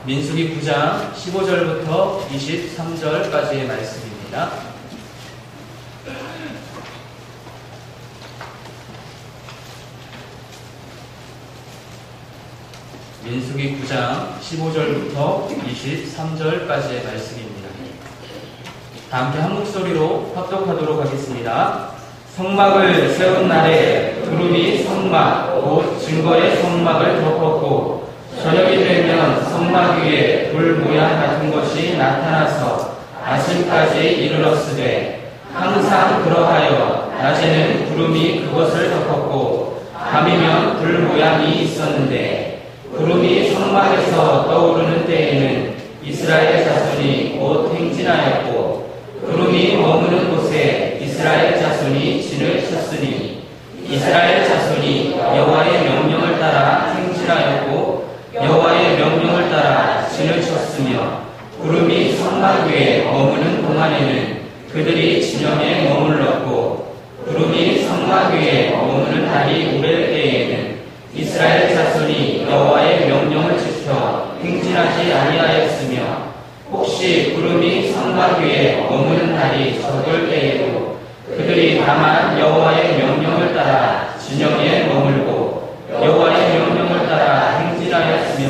민수기 9장 15절부터 23절까지의 말씀입니다. 민수기 9장 15절부터 23절까지의 말씀입니다. 다 함께 한 목소리로 합독하도록 하겠습니다. 성막을 세운 날에 구름이 성막 곧 증거의 성막을 덮었고 저녁이 되면 성막 위에 불 모양 같은 것이 나타나서 아침까지 이르렀으되 항상 그러하여 낮에는 구름이 그것을 덮었고 밤이면 불 모양이 있었는데 구름이 성막에서 떠오르는 때에는 이스라엘 자손이 곧 행진하였고 구름이 머무는 곳에 이스라엘 자손이 진을 쳤으니 이스라엘 자손이 여호와의 명령을 따라 행진하였고 여호와의 명령을 따라 진을 쳤으며 구름이 성막 위에 머무는 동안에는 그들이 진영에 머물렀고 구름이 성막 위에 머무는 달이 우렐 때에는 이스라엘 자손이 여호와의 명령을 지켜 행진하지 아니하였으며 혹시 구름이 성막 위에 머무는 달이 적을 때에도 그들이 다만 여호와의 명령을 따라 진영에 머물고 여호와의 명령을 따라 행진하였으며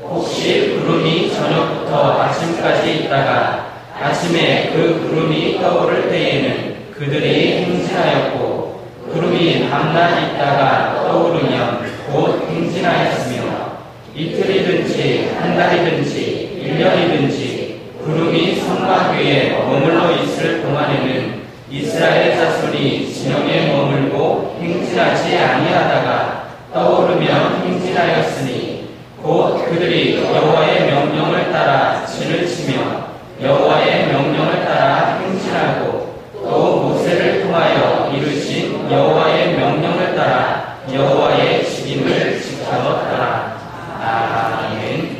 혹시 구름이 저녁부터 아침까지 있다가 아침에 그 구름이 떠오를 때에는 그들이 행진하였고 구름이 밤낮 있다가 떠오르면 곧 행진하였으며 이틀이든지 한 달이든지 1년이든지 구름이 성막 위에 머물러 있을 동안에는 이스라엘 자손이 진영에 머물고 행진하지 아니하다가 떠오르면 행진하였으니 곧 그들이 여호와의 명령을 따라 진을 치며 여호와의 명령을 따라 행진하고 또 모세를 통하여 이루신 여호와의 명령을 따라 여호와의 직임을 지켰더라. 아멘.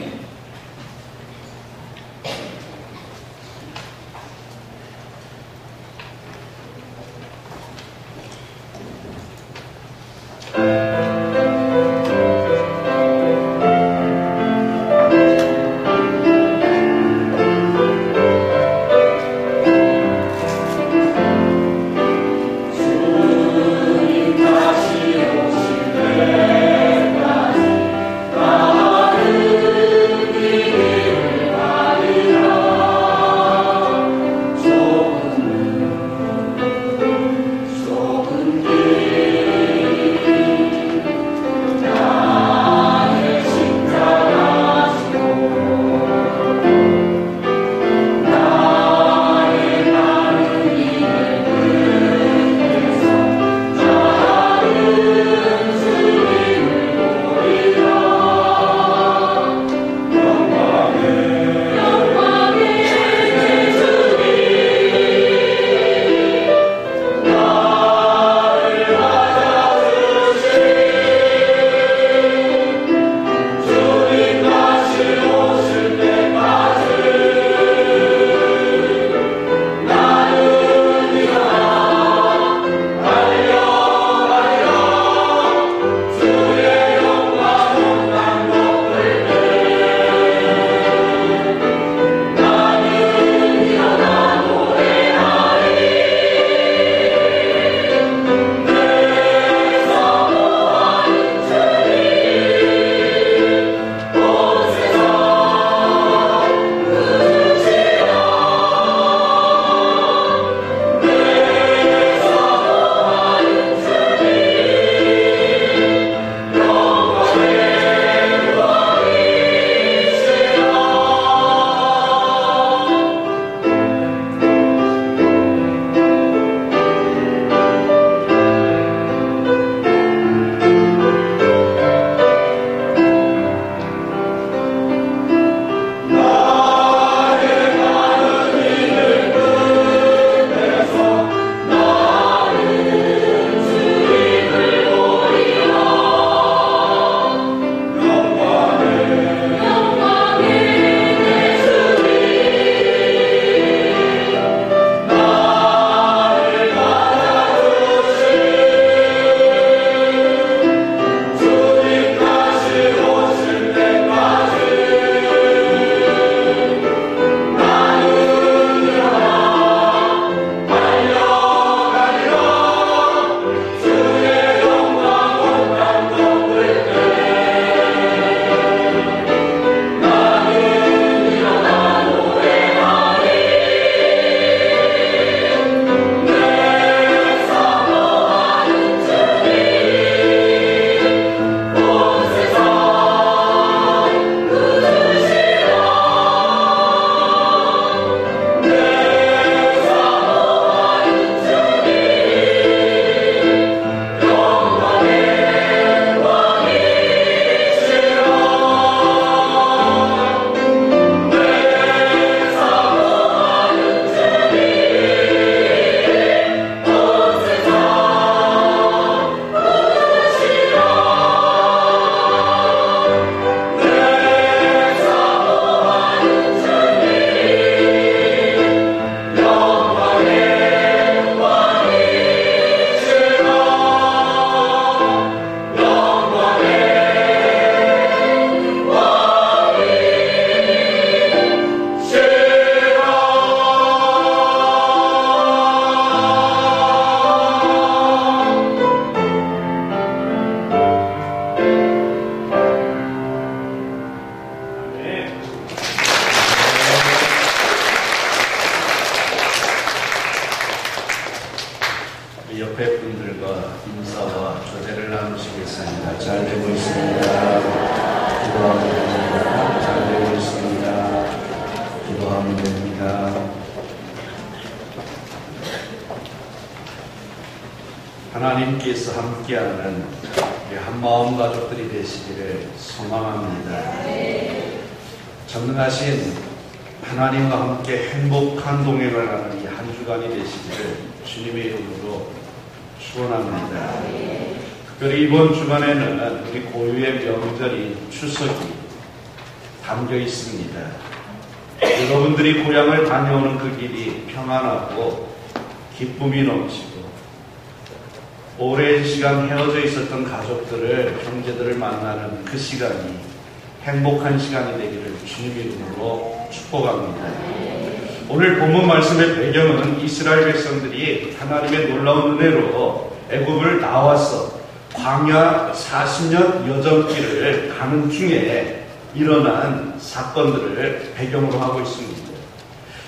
하나님께서 함께하는 우리 한마음 가족들이 되시기를 소망합니다. 전능하신 하나님과 함께 행복한 동행을 하는 이 한 주간이 되시기를 주님의 이름으로 축원합니다. 특별히 이번 주간에는 우리 고유의 명절인 추석이 담겨 있습니다. 여러분들이 고향을 다녀오는 그 길이 평안하고 기쁨이 넘치고 오랜 시간 헤어져 있었던 가족들을, 형제들을 만나는 그 시간이 행복한 시간이 되기를 주님의 이름으로 축복합니다. 오늘 본문 말씀의 배경은 이스라엘 백성들이 하나님의 놀라운 은혜로 애굽을 나와서 광야 40년 여정길을 가는 중에 일어난 사건들을 배경으로 하고 있습니다.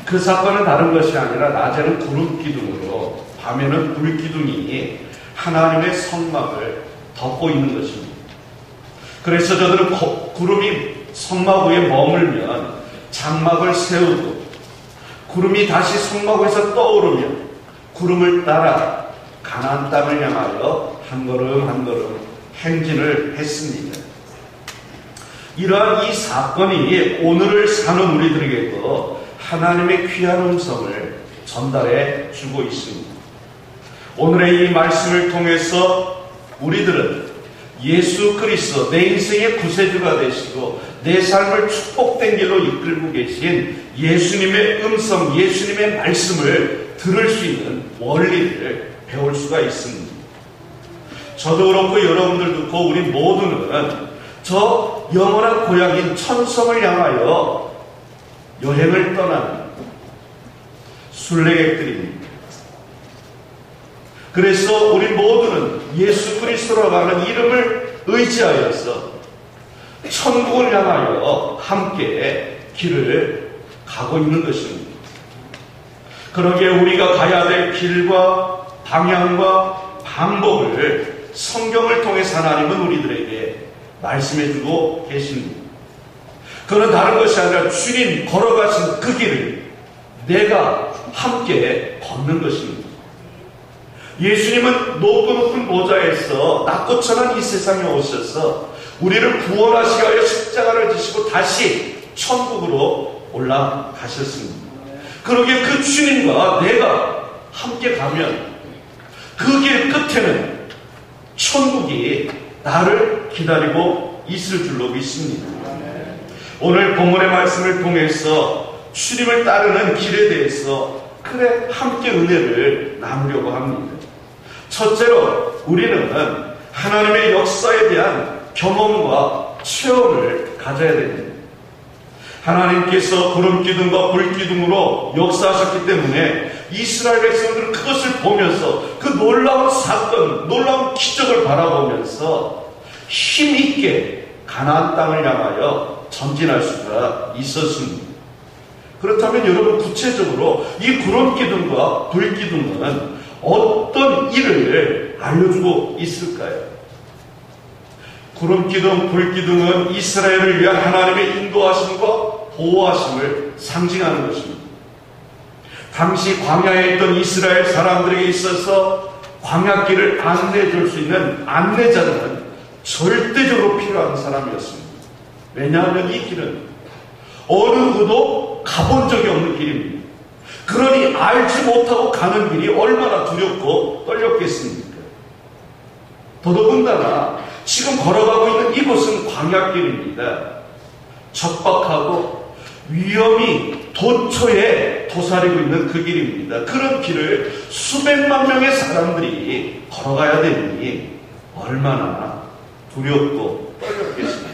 그 사건은 다른 것이 아니라 낮에는 구름 기둥으로 밤에는 불 기둥이 하나님의 성막을 덮고 있는 것입니다. 그래서 저들은 구름이 성막 위에 머물면 장막을 세우고 구름이 다시 성막 위에서 떠오르면 구름을 따라 가나안 땅을 향하여 한 걸음 한 걸음 행진을 했습니다. 이러한 이 사건이 오늘을 사는 우리들에게도 하나님의 귀한 음성을 전달해 주고 있습니다. 오늘의 이 말씀을 통해서 우리들은 예수 그리스도 내 인생의 구세주가 되시고 내 삶을 축복된 길로 이끌고 계신 예수님의 음성, 예수님의 말씀을 들을 수 있는 원리를 배울 수가 있습니다. 저도 그렇고 여러분들도 그렇고 우리 모두는 저 영원한 고향인 천성을 향하여 여행을 떠나는 순례객들입니다. 그래서 우리 모두는 예수 그리스도라고 하는 이름을 의지하여서 천국을 향하여 함께 길을 가고 있는 것입니다. 그러기에 우리가 가야 될 길과 방향과 방법을 성경을 통해서 하나님은 우리들에게 말씀해주고 계십니다. 그건 다른 것이 아니라 주님 걸어가신 그 길을 내가 함께 걷는 것입니다. 예수님은 높고 높은 보좌에서 낮고 천한 이 세상에 오셔서 우리를 구원하시기 위하여 십자가를 지시고 다시 천국으로 올라가셨습니다. 그러기에 그 주님과 내가 함께 가면 그 길 끝에는 천국이 나를 기다리고 있을 줄로 믿습니다. 오늘 본문의 말씀을 통해서 주님을 따르는 길에 대해서 그래 함께 은혜를 나누려고 합니다. 첫째로 우리는 하나님의 역사에 대한 경험과 체험을 가져야 됩니다. 하나님께서 구름기둥과 불기둥으로 역사하셨기 때문에 이스라엘 백성들은 그것을 보면서 그 놀라운 사건, 놀라운 기적을 바라보면서 힘있게 가나안 땅을 향하여 전진할 수가 있었습니다. 그렇다면 여러분 구체적으로 이 구름기둥과 불기둥은 어떤 일을 알려주고 있을까요? 구름기둥, 불기둥은 이스라엘을 위한 하나님의 인도하심과 보호하심을 상징하는 것입니다. 당시 광야에 있던 이스라엘 사람들에게 있어서 광야길을 안내해 줄 수 있는 안내자는 절대적으로 필요한 사람이었습니다. 왜냐하면 이 길은 어느 누구도 가본 적이 없는 길입니다. 그러니 알지 못하고 가는 길이 얼마나 두렵고 떨렸겠습니까? 더더군다나 지금 걸어가고 있는 이곳은 광야길입니다. 척박하고 위험이 도처에 도사리고 있는 그 길입니다. 그런 길을 수백만 명의 사람들이 걸어가야 되니 얼마나 두렵고 떨렸겠습니까?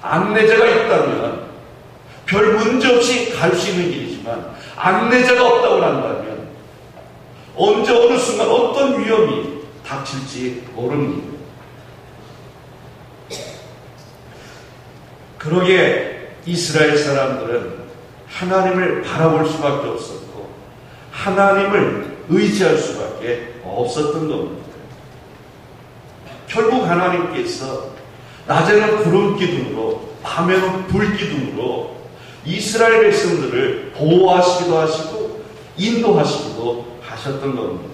안내자가 있다면 별 문제 없이 갈 수 있는 길이지만 안내자가 없다고 한다면 언제 어느 순간 어떤 위험이 닥칠지 모릅니다. 그러기에 이스라엘 사람들은 하나님을 바라볼 수밖에 없었고 하나님을 의지할 수밖에 없었던 겁니다. 결국 하나님께서 낮에는 구름기둥으로 밤에는 불기둥으로 이스라엘 백성들을 보호하시기도 하시고 인도하시기도 하셨던 겁니다.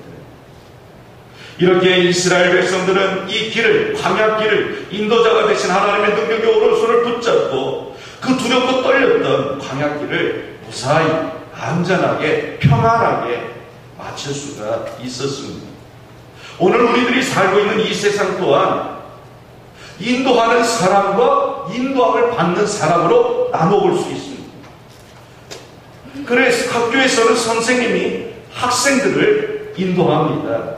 이렇게 이스라엘 백성들은 이 길을, 광야길을 인도자가 되신 하나님의 능력의 오른손을 붙잡고 그 두렵고 떨렸던 광야길을 무사히 안전하게 평안하게 마칠 수가 있었습니다. 오늘 우리들이 살고 있는 이 세상 또한 인도하는 사람과 인도함을 받는 사람으로 나눠볼 수 있습니다. 그래서 학교에서는 선생님이 학생들을 인도합니다.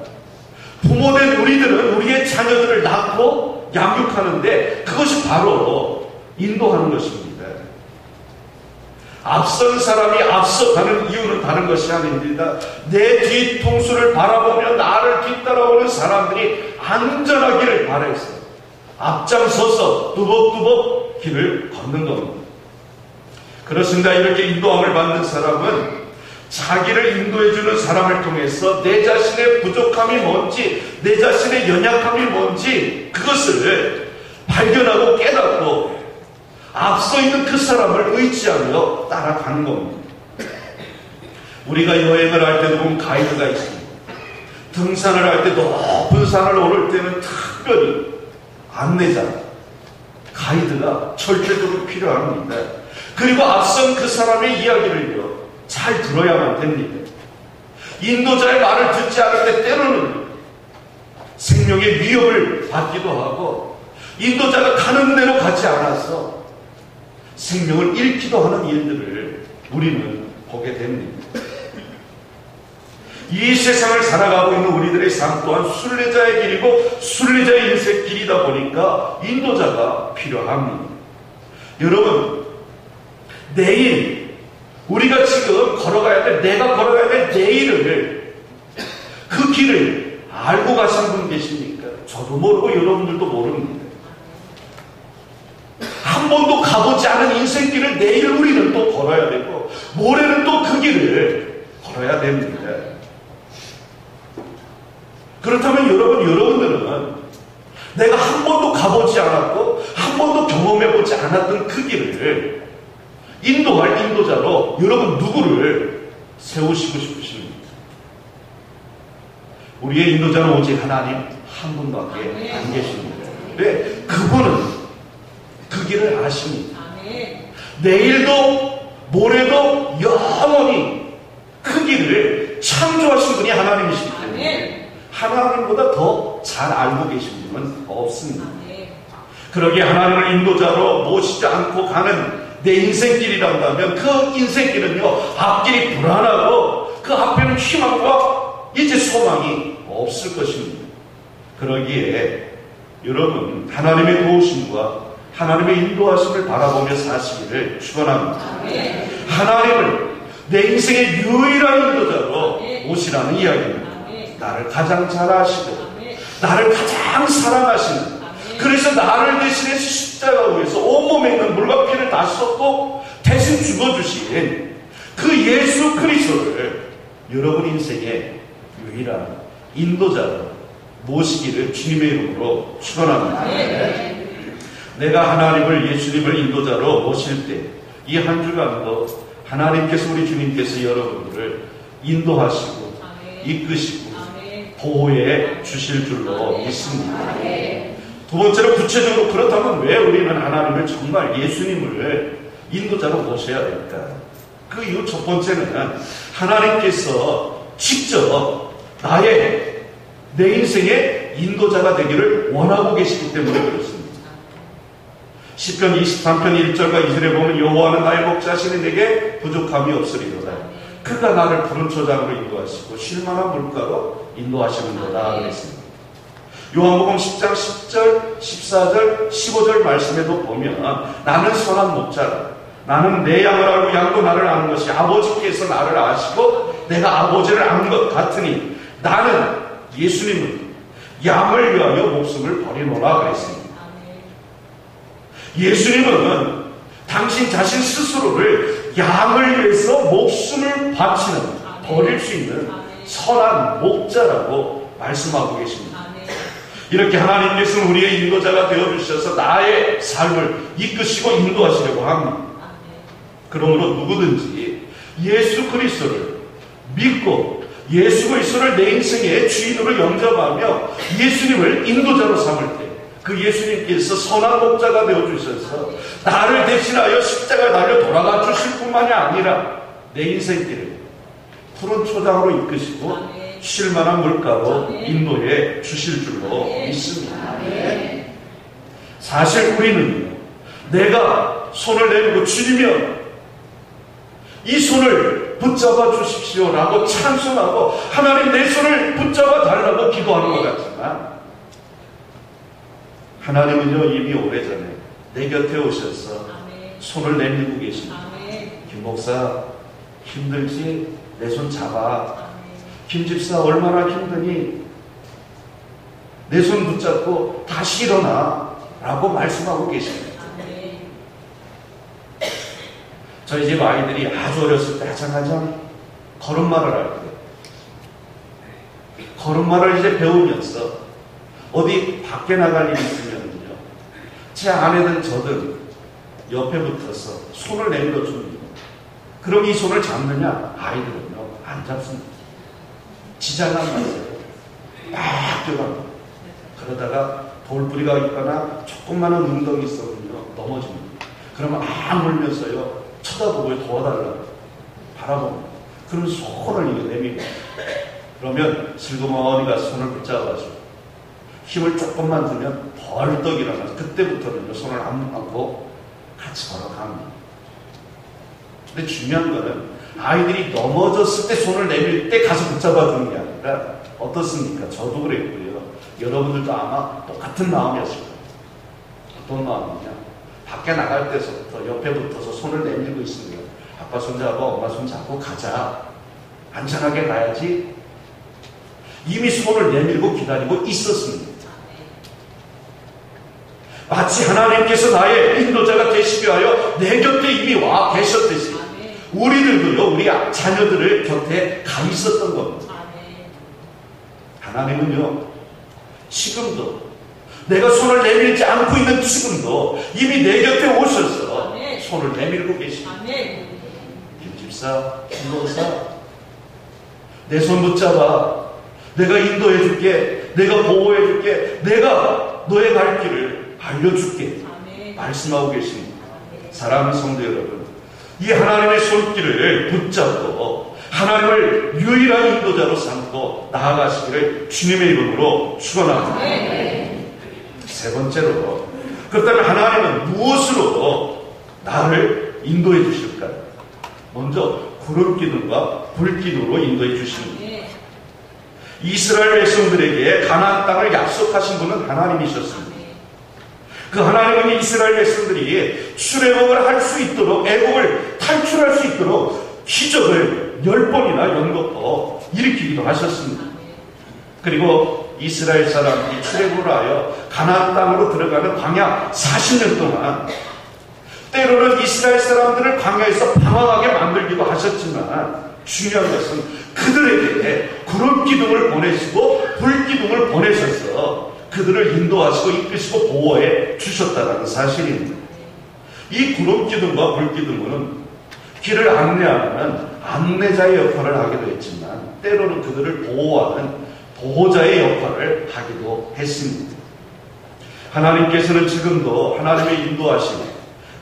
부모된 우리들은 우리의 자녀들을 낳고 양육하는데 그것이 바로 인도하는 것입니다. 앞선 사람이 앞서 가는 이유는 다른 것이 아닙니다. 내 뒤통수를 바라보며 나를 뒤따라오는 사람들이 안전하기를 바라서 앞장서서 뚜벅뚜벅 길을 걷는 겁니다. 그렇습니다. 이렇게 인도함을 받는 사람은 자기를 인도해주는 사람을 통해서 내 자신의 부족함이 뭔지, 내 자신의 연약함이 뭔지 그것을 발견하고 깨닫고 앞서 있는 그 사람을 의지하며 따라가는 겁니다. 우리가 여행을 할 때도 보면 가이드가 있습니다. 등산을 할 때 높은 산을 오를 때는 특별히 안내자, 가이드가 절대적으로 필요합니다. 그리고 앞선 그 사람의 이야기를요, 잘 들어야만 됩니다. 인도자의 말을 듣지 않을 때 때로는 생명의 위협을 받기도 하고 인도자가 가는 대로 가지 않아서 생명을 잃기도 하는 일들을 우리는 보게 됩니다. 이 세상을 살아가고 있는 우리들의 삶 또한 순례자의 길이고 순례자의 인생 길이다 보니까 인도자가 필요합니다. 여러분, 내일 우리가 지금 걸어가야 될, 내가 걸어가야 될 내일을, 그 길을 알고 가신 분 계십니까? 저도 모르고 여러분들도 모릅니다. 한 번도 가보지 않은 인생길을 내일 우리는 또 걸어야 되고 모레는 또 그 길을 걸어야 됩니다. 그렇다면 여러분들은 내가 한 번도 가보지 않았고 한 번도 경험해보지 않았던 그 길을 인도할 인도자로 여러분 누구를 세우시고 싶으십니까? 우리의 인도자는 오직 하나님 한 분밖에 안 계십니다. 네, 그분은 그 길을 아십니다. 내일도 모레도 영원히 그 길을 창조하신 분이 하나님이시기 때문에 하나님보다 더 잘 알고 계신 분은 없습니다. 그러기에 하나님을 인도자로 모시지 않고 가는 내 인생길이란다면 그 인생길은요, 앞길이 불안하고 그 앞에는 희망과 이제 소망이 없을 것입니다. 그러기에 여러분, 하나님의 도우심과 하나님의 인도하심을 바라보며 사시기를 축원합니다. 하나님을 내 인생의 유일한 인도자로 모시라는 이야기입니다. 나를 가장 잘 아시고 나를 가장 사랑하시는, 그래서 나를 대신해 십자가 위에서 온몸에 있는 물과 피를 다 쏟고 대신 죽어주신 그 예수 그리스도를 여러분 인생의 유일한 인도자로 모시기를 주님의 이름으로 축원합니다. 내가 하나님을, 예수님을 인도자로 모실 때 이 한 주간도 하나님께서, 우리 주님께서 여러분들을 인도하시고 이끄시고 보호해 주실 줄로 믿습니다. 두 번째로, 구체적으로 그렇다면 왜 우리는 하나님을, 정말 예수님을 인도자로 모셔야 될까? 그 이유 첫 번째는 하나님께서 직접 내 인생의 인도자가 되기를 원하고 계시기 때문에 그렇습니다. 시편 23편 1절과 2절에 보면 여호와는 나의 목자시니 내게 부족함이 없으리로다. 그가 나를 푸른 초장으로 인도하시고 쉴만한 물가로 인도하시는도다 그랬습니다. 요한복음 10장 10절, 14절, 15절 말씀에도 보면 나는 선한 목자라. 나는 내 양을 알고 양도 나를 아는 것이 아버지께서 나를 아시고 내가 아버지를 아는 것 같으니 나는, 예수님은 양을 위하여 목숨을 버리노라 그랬습니다. 예수님은 당신 자신 스스로를 양을 위해서 목숨을 바치는, 버릴 수 있는 선한 목자라고 말씀하고 계십니다. 이렇게 하나님께서는 우리의 인도자가 되어주셔서 나의 삶을 이끄시고 인도하시려고 합니다. 그러므로 누구든지 예수 그리스도를 믿고 예수 그리스도를 내 인생의 주인으로 영접하며 예수님을 인도자로 삼을 때 그 예수님께서 선한 목자가 되어주셔서 나를 대신하여 십자가에 달려 돌아가 주실 뿐만이 아니라 내 인생길을 푸른 초장으로 이끄시고 쉴만한 물가로 인도해 주실 줄로 믿습니다. 사실 우리는요, 내가 손을 내밀고 주님이여 이 손을 붙잡아 주십시오라고 찬송하고 하나님 내 손을 붙잡아 달라고 기도하는 것 같지만 하나님은요 이미 오래전에 내 곁에 오셔서 손을 내밀고 계십니다. 김 목사 힘들지? 내 손 잡아. 김 집사 얼마나 힘드니? 내 손 붙잡고 다시 일어나 라고 말씀하고 계십니다. 저희 집 아이들이 아주 어렸을 때 하장하장 걸음마를 할 때 걸음마를 이제 배우면서 어디 밖에 나갈 일이 있으면요 제 아내든 저든 옆에 붙어서 손을 내밀어 줍니다. 그럼 이 손을 잡느냐? 아이들은요 안 잡습니다. 지장한 맛이에요. 막 들어갑니다. 그러다가 돌뿌리가 있거나 조그마한 웅덩이 있어군요 넘어집니다. 그러면 물면서요 쳐다보고 도와달라고 바라봅니다. 그러면 손을 이거 내밀고 그러면 슬그머니가 손을 붙잡아가지고 힘을 조금만 주면 벌떡 일어나서 그때부터는 손을 안 안고 같이 걸어갑니다. 근데 중요한 거는 아이들이 넘어졌을 때 손을 내밀 때 가서 붙잡아주는 게 아니라 어떻습니까? 저도 그랬고요. 여러분들도 아마 똑같은 마음이었을 거예요. 어떤 마음이냐? 밖에 나갈 때서부터 옆에 붙어서 손을 내밀고 있으면 아빠 손 잡아 엄마 손 잡고 가자. 안전하게 가야지. 이미 손을 내밀고 기다리고 있었습니다. 마치 하나님께서 나의 인도자가 되시기 위하여 내 곁에 이미 와 계셨듯이 우리들도요 우리 자녀들을 곁에 가 있었던 겁니다. 하나님은요 지금도 내가 손을 내밀지 않고 있는 지금도 이미 내 곁에 오셔서 손을 내밀고 계십니다. 김집사, 김목사 내 손 붙잡아. 내가 인도해 줄게. 내가 보호해 줄게. 내가 너의 갈 길을 알려줄게. 말씀하고 계십니다. 사랑하는 성도 여러분, 이 하나님의 손길을 붙잡고 하나님을 유일한 인도자로 삼고 나아가시기를 주님의 이름으로 축원합니다. 세 번째로, 그렇다면 하나님은 무엇으로 나를 인도해 주실까요? 먼저 구름기둥과 불기둥으로 인도해 주십니다. 이스라엘 백성들에게 가나안 땅을 약속하신 분은 하나님이셨습니다. 그 하나님은 이스라엘 백성들이 출애굽을 할 수 있도록, 애굽을 탈출할 수 있도록 기적을 10번이나 연거푸 일으키기도 하셨습니다. 그리고 이스라엘 사람들이 출애굽을 하여 가나안 땅으로 들어가는 광야 40년 동안 때로는 이스라엘 사람들을 광야에서 방황하게 만들기도 하셨지만 중요한 것은 그들에게 구름기둥을 보내시고 불기둥을 보내셔서 그들을 인도하시고 이끄시고 보호해 주셨다는 사실입니다. 이 구름기둥과 불기둥은 길을 안내하는 안내자의 역할을 하기도 했지만 때로는 그들을 보호하는 보호자의 역할을 하기도 했습니다. 하나님께서는 지금도 하나님의 인도하심,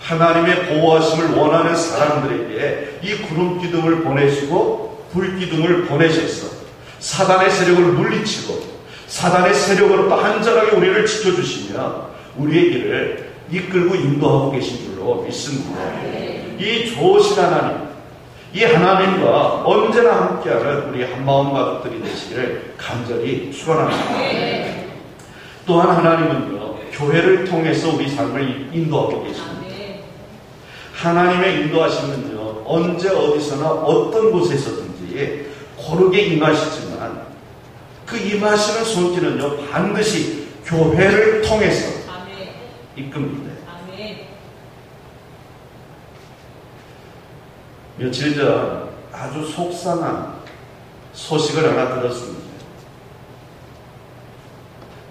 하나님의 보호하심을 원하는 사람들에게 이 구름기둥을 보내시고 불기둥을 보내셔서 사단의 세력을 물리치고 사단의 세력으로부터 안전하게 우리를 지켜주시며 우리의 길을 이끌고 인도하고 계신 줄로 믿습니다. 이 좋으신 하나님, 이 하나님과 언제나 함께하는 우리 한마음 가족들이 되시기를 간절히 축원합니다. 또한 하나님은요, 교회를 통해서 우리 삶을 인도하고 계십니다. 하나님의 인도하심은요, 언제 어디서나 어떤 곳에서든지 고르게 임하시지만 그 임하시는 손길은요 반드시 교회를 통해서 이끕니다. 며칠 전 아주 속상한 소식을 하나 들었습니다.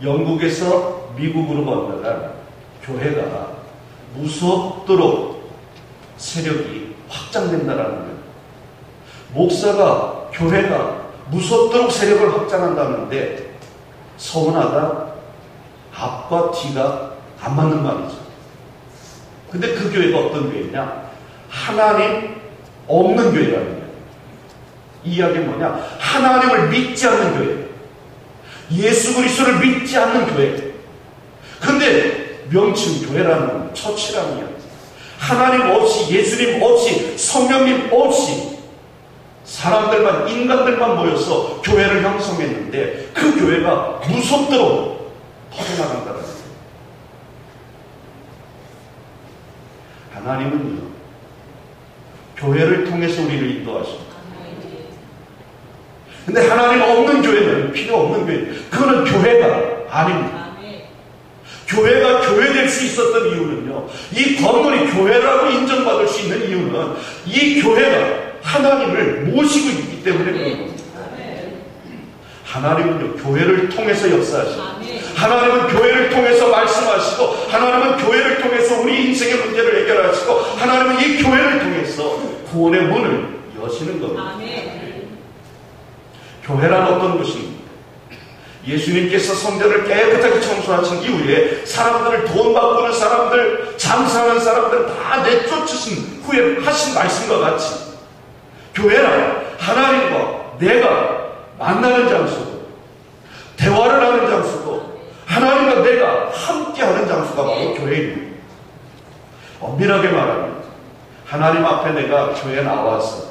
영국에서 미국으로 건너간 교회가 무섭도록 세력이 확장된다라는 거예요. 목사가, 교회가 무섭도록 세력을 확장한다는데 서운하다, 앞과 뒤가 안 맞는 말이죠. 근데 그 교회가 어떤 교회냐? 하나님 없는 교회라는 거예요. 이 이야기는 뭐냐? 하나님을 믿지 않는 교회, 예수 그리스도를 믿지 않는 교회. 근데 명칭 교회라는 처치라는 이야기. 하나님 없이, 예수님 없이, 성령님 없이 사람들만, 인간들만 모여서 교회를 형성했는데 그 교회가 무섭도록 퍼져나간다는 거예요. 하나님은요, 교회를 통해서 우리를 인도하십니다. 근데 하나님 없는 교회는, 필요 없는 교회, 그거는 교회가 아닙니다. 교회가 교회될 수 있었던 이유는요, 이 건물이 교회라고 인정받을 수 있는 이유는 이 교회가 하나님을 모시고 있기 때문에 그런 겁니다. 하나님은요, 교회를 통해서 역사하시고, 하나님은 교회를 통해서 말씀하시고, 하나님은 교회를 통해서 우리 인생의 문제를 해결하시고, 하나님은 이 교회를 통해서 구원의 문을 여시는 겁니다. 교회란 어떤 것입니까? 예수님께서 성전을 깨끗하게 청소하신 이후에 사람들을, 돈 바꾸는 사람들, 장사하는 사람들 다 내쫓으신 후에 하신 말씀과 같이 교회란 하나님과 내가 만나는 장소고, 대화를 하는 장소고, 하나님과 내가 함께하는 장소가 바로 교회입니다. 엄밀하게 말하면 하나님 앞에 내가 교회에 나와서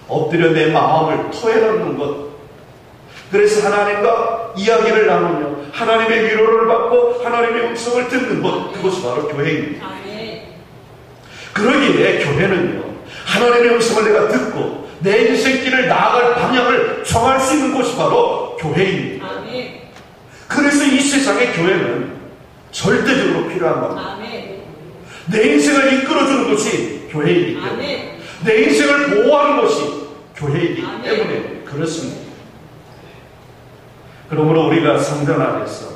엎드려 내 마음을 토해놓는 것, 그래서 하나님과 이야기를 나누며 하나님의 위로를 받고 하나님의 음성을 듣는 것, 그것이 바로 교회입니다. 그러기에 교회는요, 하나님의 음성을 내가 듣고 내 인생길을 나아갈 방향을 정할 수 있는 곳이 바로 교회입니다. 그래서 이 세상의 교회는 절대적으로 필요한 겁니다. 내 인생을 이끌어주는 것이 교회이기 때문에, 내 인생을 보호하는 것이 교회이기 때문에 그렇습니다. 그러므로 우리가 성전 안에서,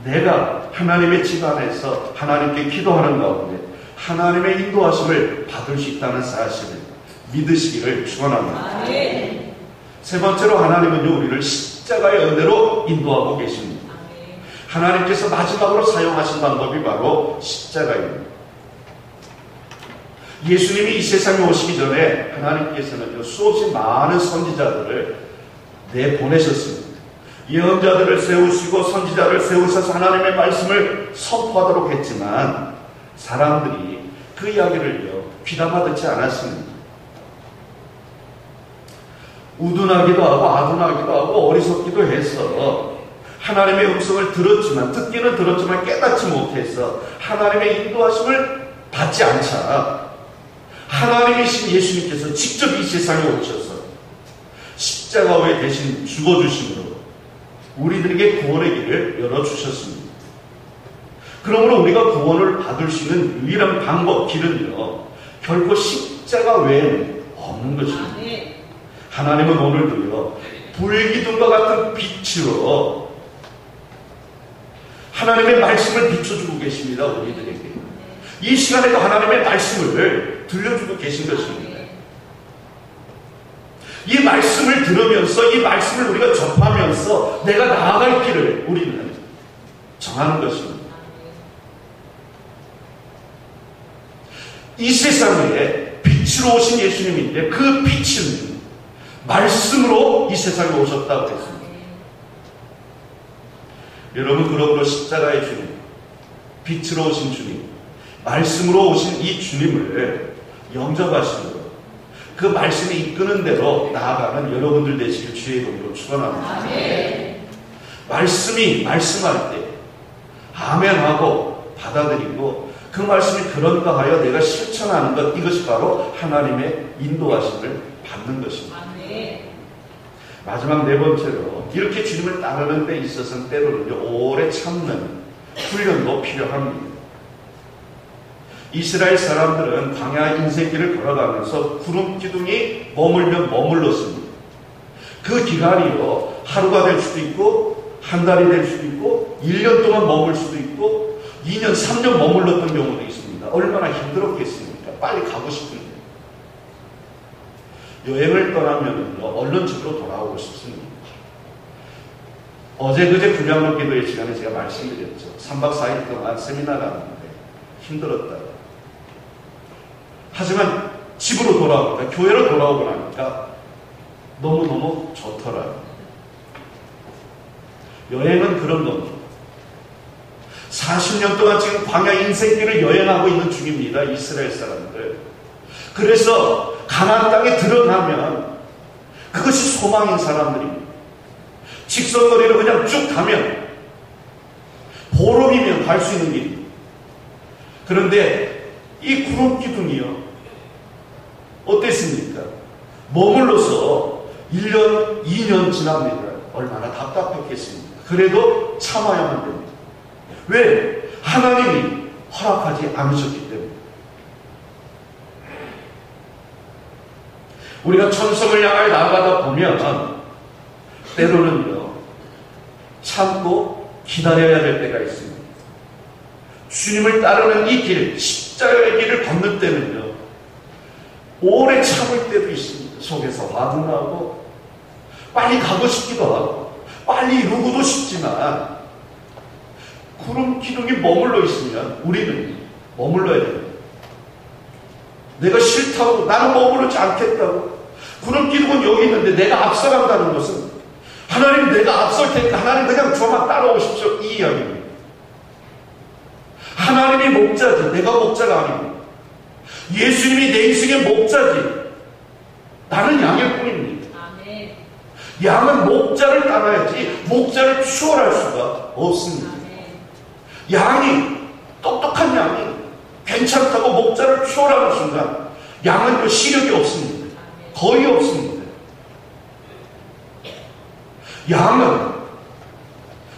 내가 하나님의 집 안에서 하나님께 기도하는 가운데 하나님의 인도하심을 받을 수 있다는 사실을 믿으시기를 축원합니다. 세 번째로 하나님은요, 우리를 십자가의 은혜로 인도하고 계십니다. 하나님께서 마지막으로 사용하신 방법이 바로 십자가입니다. 예수님이 이 세상에 오시기 전에 하나님께서는 수없이 많은 선지자들을 내보내셨습니다. 예언자들을 세우시고 선지자를 세우셔서 하나님의 말씀을 선포하도록 했지만 사람들이 그 이야기를요, 귀담아 듣지 않았습니다. 우둔하기도 하고 아둔하기도 하고 어리석기도 해서 하나님의 음성을 들었지만, 듣기는 들었지만 깨닫지 못해서 하나님의 인도하심을 받지 않자 하나님이신 예수님께서 직접 이 세상에 오셔서 십자가에 대신 죽어주심으로 우리들에게 구원의 길을 열어주셨습니다. 그러므로 우리가 구원을 받을 수 있는 유일한 방법, 길은요, 결코 십자가 외에는 없는 것입니다. 하나님은 오늘도요, 불기둥과 같은 빛으로 하나님의 말씀을 비춰주고 계십니다. 우리들에게 이 시간에도 하나님의 말씀을 들려주고 계신 것입니다. 이 말씀을 들으면서, 이 말씀을 우리가 접하면서 내가 나아갈 길을 우리는 정하는 것입니다. 이 세상에 빛으로 오신 예수님인데 그 빛은 말씀으로 이 세상에 오셨다고 했습니다. 여러분, 그러므로 십자가의 주님, 빛으로 오신 주님, 말씀으로 오신 이 주님을 영접하시고 그 말씀이 이끄는 대로 나아가는 여러분들 되시길 주의 이름으로 축원합니다. 말씀이 말씀할 때 아멘하고 받아들이고 그 말씀이 그런가 하여 내가 실천하는 것, 이것이 바로 하나님의 인도하심을 받는 것입니다. 마지막 네 번째로, 이렇게 주님을 따르는 데 있어서는 때로는 오래 참는 훈련도 필요합니다. 이스라엘 사람들은 광야 인생길을 걸어가면서 구름 기둥이 머물면 머물렀습니다. 그 기간이요, 하루가 될 수도 있고 한 달이 될 수도 있고 1년 동안 머물 수도 있고 2년, 3년 머물렀던 경우도 있습니다. 얼마나 힘들었겠습니까? 빨리 가고 싶은데. 여행을 떠나면 얼른 집으로 돌아오고 싶습니다. 어제 그제 불량로 기도의 시간에 제가 말씀드렸죠. 3박 4일 동안 세미나 가는데 힘들었다고. 하지만 집으로 돌아오니까, 교회로 돌아오고 나니까 너무너무 좋더라고요. 여행은 그런 겁니다. 40년 동안 지금 광야 인생길을 여행하고 있는 중입니다. 이스라엘 사람들. 그래서 가나안 땅에 들어가면 그것이 소망인 사람들입니다. 직선거리로 그냥 쭉 가면 보름이면 갈 수 있는 길입니다. 그런데 이 구름 기둥이요, 어땠습니까? 머물러서 1년, 2년 지납니다. 얼마나 답답했겠습니까? 그래도 참아야만 됩니다. 왜? 하나님이 허락하지 않으셨기 때문에. 우리가 천성을 향하여 나아가다 보면 때로는요, 참고 기다려야 될 때가 있습니다. 주님을 따르는 이 길, 십자가의 길을 걷는 때는요, 오래 참을 때도 있습니다. 속에서 화도 나고 빨리 가고 싶기도 하고 빨리 이루고도 싶지만 구름 기둥이 머물러 있으면 우리는 머물러야 됩니다. 내가 싫다고, 나는 머무르지 않겠다고, 구름 기둥은 여기 있는데 내가 앞서간다는 것은 하나님, 내가 앞설 테니까 하나님 그냥 저만 따라오십시오, 이 이야기입니다. 하나님이 목자지 내가 목자가 아닙니다. 예수님이 내 인생의 목자지 나는 양일 뿐입니다. 아멘. 양은 목자를 따라야지 목자를 추월할 수가 없습니다. 아멘. 양이, 똑똑한 양이 괜찮다고 목자를 추월하는 순간 양은 그 시력이 없습니다. 거의 없습니다. 양은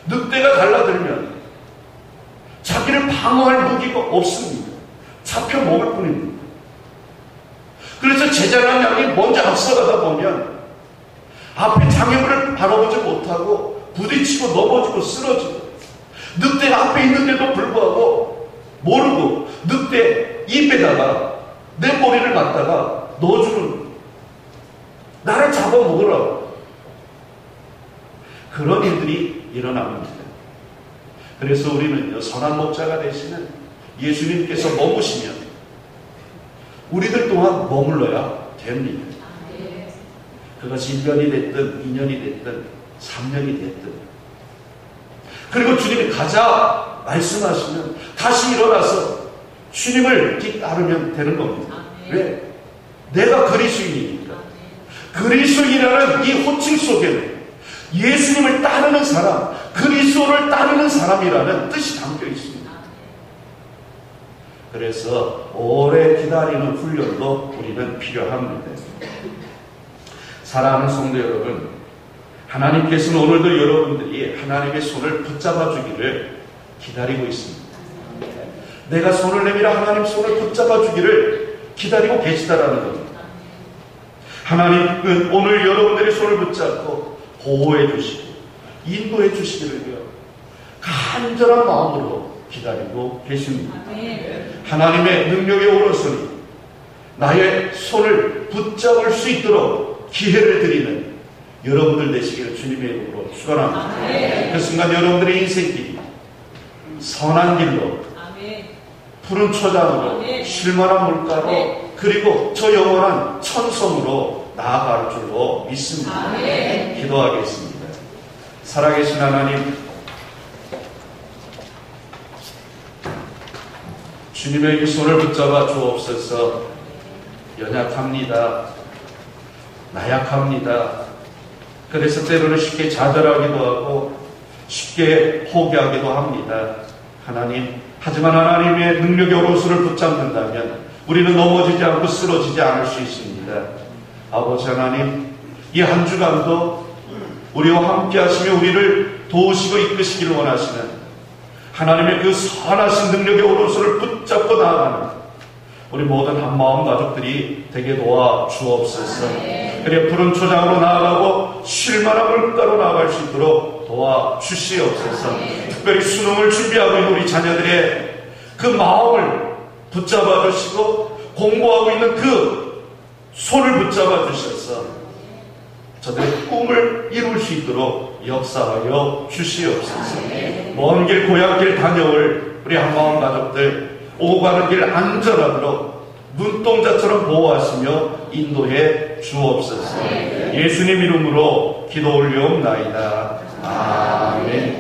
늑대가 달라들면 자기를 방어할 무기가 없습니다. 잡혀 먹을 뿐입니다. 그래서 제자란 양이 먼저 앞서가다 보면 앞에 장애물을 바라보지 못하고 부딪히고 넘어지고 쓰러지고, 늑대가 앞에 있는데도 불구하고 모르고 늑대 입에다가 내 머리를 갖다가 넣어주는, 나를 잡아먹으라고, 그런 일들이 일어납니다. 그래서 우리는요, 선한 목자가 되시는 예수님께서 머무시면 우리들 또한 머물러야 됩니다. 그것이 1년이 됐든 2년이 됐든 3년이 됐든. 그리고 주님이 가자 말씀하시면 다시 일어나서 주님을 뒤따르면 되는 겁니다. 왜? 내가 그리스도인이니까. 그리스도인이라는 이 호칭 속에는 예수님을 따르는 사람, 그리스도를 따르는 사람이라는 뜻이 담겨 있습니다. 그래서 오래 기다리는 훈련도 우리는 필요합니다. 사랑하는 성도 여러분, 하나님께서는 오늘도 여러분들이 하나님의 손을 붙잡아 주기를 기다리고 있습니다. 내가 손을 내밀어 하나님 손을 붙잡아 주기를 기다리고 계시다라는 겁니다. 하나님은 오늘 여러분들의 손을 붙잡고 보호해 주시고 인도해 주시기를요, 간절한 마음으로 기다리고 계십니다. 하나님의 능력의 오른손이 나의 손을 붙잡을 수 있도록 기회를 드리는 여러분들 되시기를 주님의 이름으로 축원합니다. 그 순간 여러분들의 인생길이 선한 길로, 푸른 초장으로, 쉴만한 물가로, 그리고 저 영원한 천성으로 나아갈 줄로 믿습니다. 기도하겠습니다. 살아계신 하나님, 주님의 이 손을 붙잡아 주옵소서. 연약합니다. 나약합니다. 그래서 때로는 쉽게 좌절하기도 하고 쉽게 포기하기도 합니다. 하나님, 하지만 하나님의 능력의 오른손을 붙잡는다면 우리는 넘어지지 않고 쓰러지지 않을 수 있습니다. 아버지 하나님, 이 한 주간도 우리와 함께 하시며 우리를 도우시고 이끄시기를 원하시는 하나님의 그 선하신 능력의 오른손을 붙잡고 나아가는 우리 모든 한마음 가족들이 되게 도와 주옵소서. 그래 푸른 초장으로 나아가고 쉴만한 물가로 나아갈 수 있도록 도와 주시옵소서. 특별히 수능을 준비하고 있는 우리 자녀들의 그 마음을 붙잡아 주시고 공부하고 있는 그 손을 붙잡아 주셔서 저들의 꿈을 이룰 수 있도록 역사하여 주시옵소서. 먼 길 고향길 다녀올 우리 한마음 가족들 오고 가는 길 안전하도록 눈동자처럼 보호하시며 인도해 주옵소서. 예수님 이름으로 기도 올리옵나이다. 아멘.